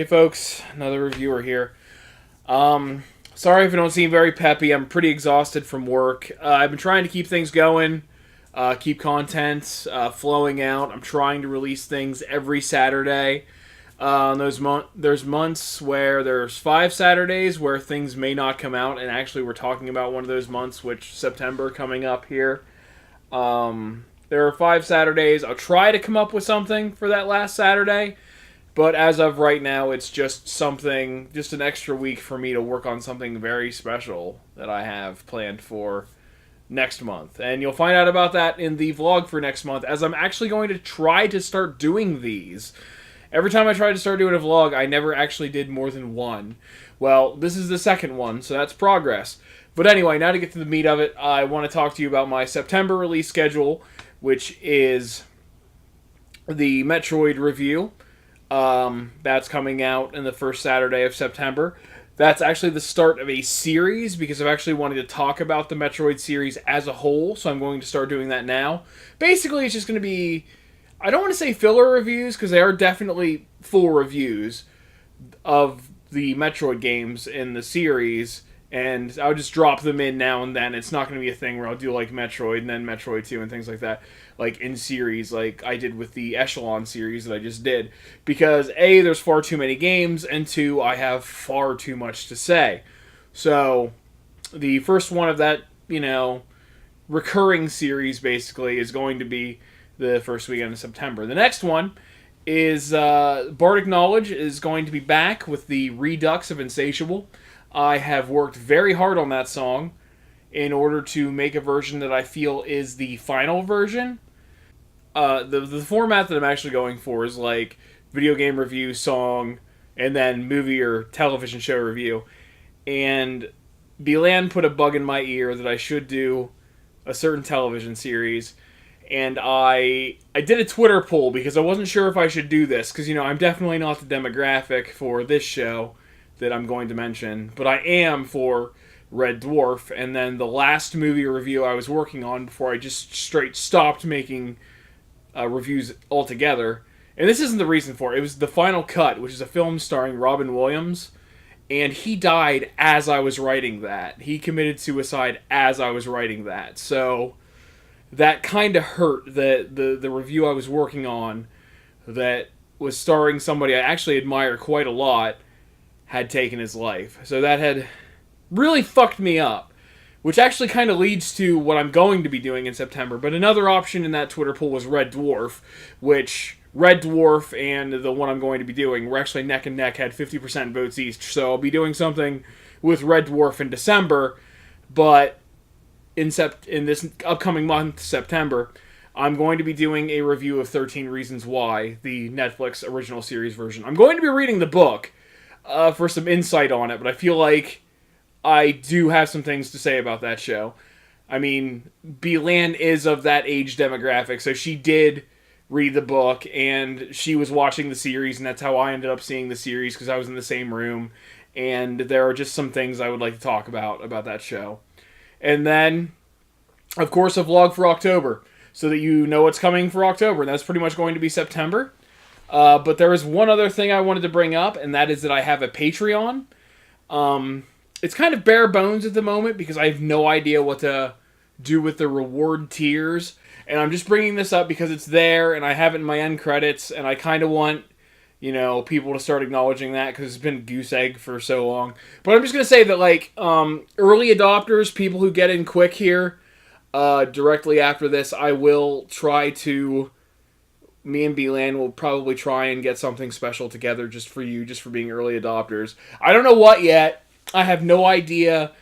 Hey folks, another reviewer here. Sorry if I don't seem very peppy. I'm pretty exhausted from work. I've been trying to keep things going, keep content flowing out. I'm trying to release things every Saturday. There's months where there's 5 Saturdays where things may not come out, and actually we're talking about one of those months, which September coming up here. There are 5 Saturdays. I'll try to come up with something for that last Saturday. But as of right now, it's just an extra week for me to work on something very special that I have planned for next month. And you'll find out about that in the vlog for next month, as I'm actually going to try to start doing these. Every time I tried to start doing a vlog, I never actually did more than one. Well, this is the second one, so that's progress. But anyway, now to get to the meat of it, I want to talk to you about my September release schedule, which is the Metroid review. That's coming out in the first Saturday of September. That's actually the start of a series, because I've actually wanted to talk about the Metroid series as a whole, so I'm going to start doing that now. Basically, it's just going to be, I don't want to say filler reviews, because they are definitely full reviews of the Metroid games in the series, and I'll just drop them in now and then. It's not going to be a thing where I'll do like Metroid and then Metroid 2 and things like that, like in series, like I did with the Echelon series that I just did. Because A, there's far too many games, and 2, I have far too much to say. So, the first one of that, recurring series basically is going to be the first weekend of September. The next one is Bardic Knowledge is going to be back with the Redux of Insatiable. I have worked very hard on that song in order to make a version that I feel is the final version. The format that I'm actually going for is like video game review, song, and then movie or television show review. And Belan put a bug in my ear that I should do a certain television series. And I did a Twitter poll because I wasn't sure if I should do this. Because, I'm definitely not the demographic for this show that I'm going to mention, but I am for Red Dwarf, and then the last movie review I was working on before I just straight stopped making reviews altogether. And this isn't the reason for it. It was The Final Cut, which is a film starring Robin Williams, and he died as I was writing that. He committed suicide as I was writing that. So that kind of hurt that the review I was working on that was starring somebody I actually admire quite a lot had taken his life. So that had really fucked me up, which actually kind of leads to what I'm going to be doing in September. But another option in that Twitter poll was Red Dwarf, which Red Dwarf and the one I'm going to be doing were actually neck and neck, had 50% votes each. So I'll be doing something with Red Dwarf in December, but in this upcoming month, September, I'm going to be doing a review of 13 Reasons Why, the Netflix original series version. I'm going to be reading the book for some insight on it, but I feel like I do have some things to say about that show. I mean, Belan is of that age demographic, so she did read the book, and she was watching the series, and that's how I ended up seeing the series, because I was in the same room, and there are just some things I would like to talk about that show. And then, of course, a vlog for October, so that you know what's coming for October, and that's pretty much going to be September. But there is one other thing I wanted to bring up, and that is that I have a Patreon. It's kind of bare bones at the moment because I have no idea what to do with the reward tiers. And I'm just bringing this up because it's there, and I have it in my end credits, and I kind of want, people to start acknowledging that because it's been goose egg for so long. But I'm just going to say that, early adopters, people who get in quick here, directly after this, I will try to... Me and Belan will probably try and get something special together just for you, just for being early adopters. I don't know what yet. I have no idea,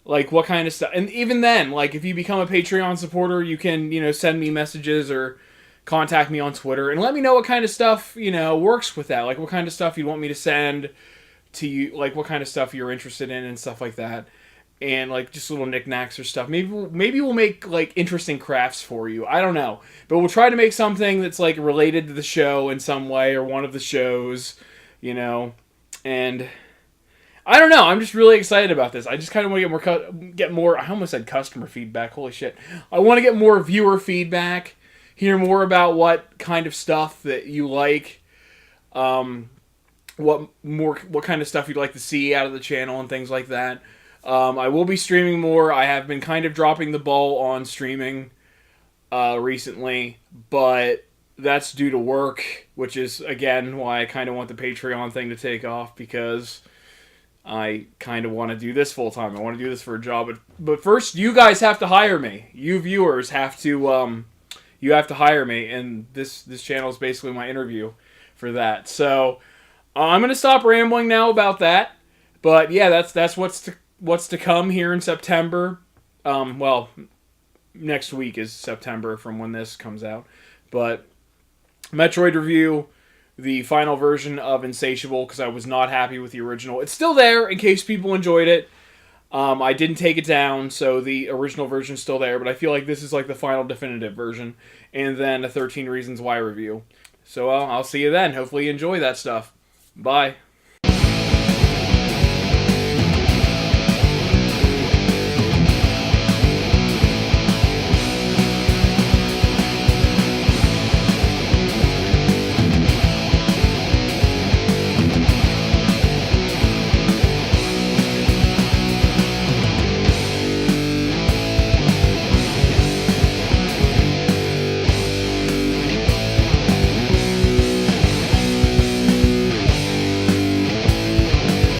what kind of stuff. And even then, if you become a Patreon supporter, you can, send me messages or contact me on Twitter and let me know what kind of stuff, works with that. What kind of stuff you want me to send to you, what kind of stuff you're interested in and stuff like that. And just little knickknacks or stuff. Maybe we'll make interesting crafts for you. I don't know, but we'll try to make something that's related to the show in some way or one of the shows, And I don't know. I'm just really excited about this. I just kind of want to get more. I almost said customer feedback. Holy shit! I want to get more viewer feedback. Hear more about what kind of stuff that you like. what kind of stuff you'd like to see out of the channel and things like that. I will be streaming more. I have been kind of dropping the ball on streaming recently, but that's due to work, which is, again, why I kind of want the Patreon thing to take off, because I kind of want to do this full time. I want to do this for a job. But first, you guys have to hire me. You viewers have to, you have to hire me, and this channel is basically my interview for that. So I'm going to stop rambling now about that. But yeah, that's what's to come here in September. Well, next week is September from when this comes out. But Metroid review, the final version of Insatiable, because I was not happy with the original. It's still there in case people enjoyed it. I didn't take it down, so the original version's still there, but I feel like this is like the final definitive version. And then a 13 Reasons Why review. So I'll see you then. Hopefully you enjoy that stuff. Bye.